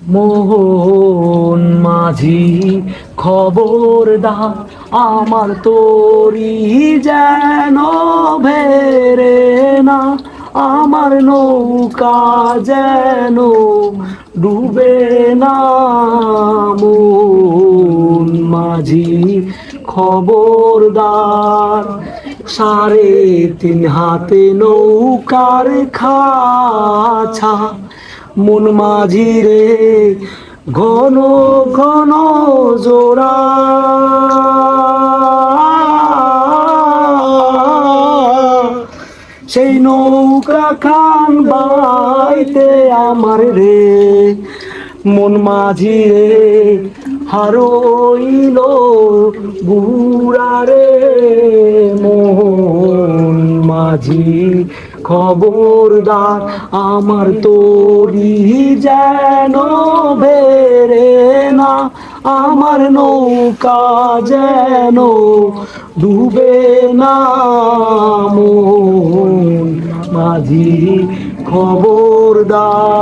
মোহন মাঝি খবরদার, আমার তরি যেন ভেরে না, আমার নৌকা যেন ডুবে না। মোহন মাঝি খবরদার, 3.5 হাতে নৌকার খাছা, মন মাঝি রে ঘন ঘন জোড়া। সেই নৌকা খান বাইতে আমার রে, মন মাঝি রে হারইল বুড়া রে। মোহন মাঝি খবরদার, আমার তরি যেন বেরে না, আমার নৌকা যেন ডুবে না। মোহন মাঝি খবরদার।